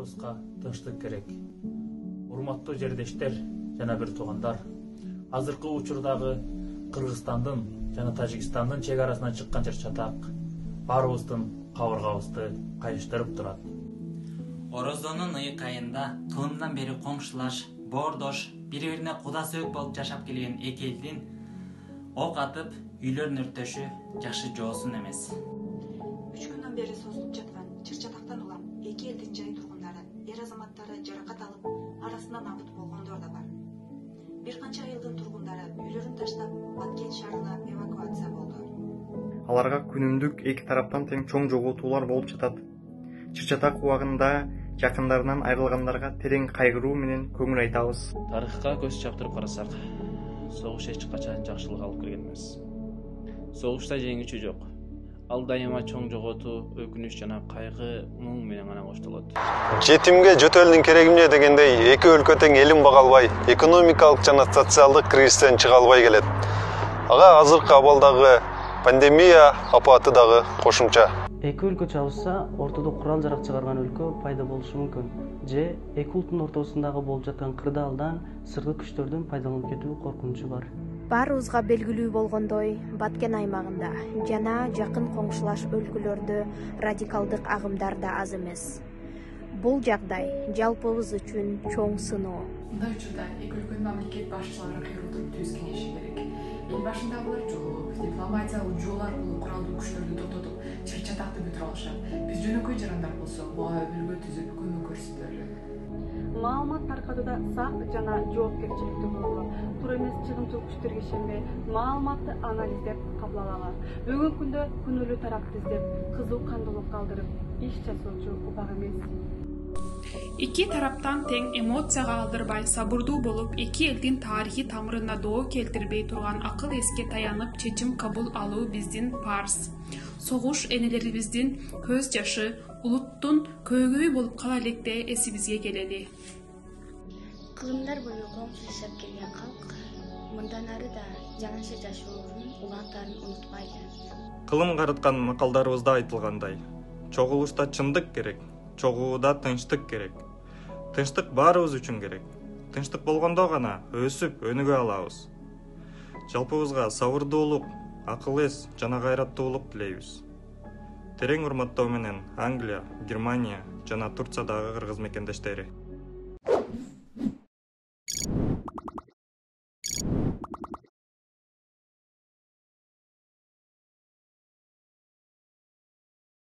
баарыбызга тынчтык керек. Урматтуу жердештер жана бир туугандар, азыркы учурдагы Кыргызстандын жана Тажикстандын чек арасынан чыккан чыр-чатак баарыбыздын кабыргабызды кайыштырып турат. Орозонун ыйык айында кылымдан бери коңшулаш, боордош, бири-бирине куда сөөк болуп жашап келген эки элдин ок атып, үйлөрүн өрттөшү жакшы жоосун эмес. 3 күндөн бери созулуп жаткан чыр-чатактан улам эки элдин жай тургундары, эр азаматтары жаракат алып, арасынан абыт болгондор да бар. Бир канча айылдын тургундары үйлөрүн таштап, Баткен шаарына эвакуация болду. Аларга күнүмдүк эки тараптан тең чоң жоготуулар болуп жатат. Чыр-чатак убагында жакындарынан айрылгандарга терең кайгыруу менен көңүл айтабыз. Тарыхка көз чаптырып карасак, согуш эч качан жакшылык алып келген эмес. Согушта жеңүүчү жок. Ал дайыма чоң жоготуу, өкүнүч жана кайгы, муң менен гана коштолот. Жетимге жөтө элдин кереги эмне дегендей, эки өлкө тең элин бага албай, экономикалык жана социалдык кризистен чыга албай келет. Ага азыркы абалдагы пандемия апаты дагы кошумча. Эки өлкө чабышса, ортодо курал жарак чыгарган өлкө пайда болушу мүмкүн. Же эки улуттун ортосундагы болуп жаткан кырдаалдан сырткы күчтөрдүн пайдаланып кетүү коркунучу бар. Баарыбызга белгилүү болгондой, Баткен аймагында жана жакын коңшулаш өлкөлөрдө радикалдык агымдар да аз эмес. Бул жагдай жалпыбыз үчүн чоң сыноо. Мындай учурда эки өлкөнүн мамлекет башчылары кыйроодон түз кеңеши керек. Эл башындагылар жолугуп, дипломатиялык жол аркылуу куралдуу күчтөрдү токтотуп, чыр-чатакты бүтүрө алышат. Биз жөнөкөй жарандар болсо, буга өбүлгө түзүп көмөк көрсөтөлү. Маалымат таркатууда сак жана жоопкерчиликтүү бололу. Тура эмес чыгымчыл күчтөргө ишенбей, маалыматты анализдеп кабыл алалы. Бүгүнкү күндө күнөөлүү тарапты издеп, кызуу кандуулук калтырып иш жасоочу убак эмес. Эки тараптан тең эмоцияга алдырбай, сабырдуу болуп, эки элдин тарыхый тамырына доо келтирбей турган акыл эске таянып чечим кабыл алуу биздин парыз. Согуш энелерибиздин көз жашы, улуттун көөгөй болуп кала электе эсибизге келели. Кылымдар бою коңшу жашап келген калк мындан ары да жаңыча жашоонун улантарын унутпайды. Кылым карыткан макалдарыбызда айтылгандай, чогулушта чындык керек, чогууда тынчтык керек. Тынчтык баарыбыз үчүн керек. Тынчтык болгондо гана өсүп, өнүгө алабыз. Жалпыбызга сабырдуулук, акыл эс жана кайраттуулук тилейбиз. Терең урматтоо менен Англия, Германия жана Турциядагы кыргыз мекендештери.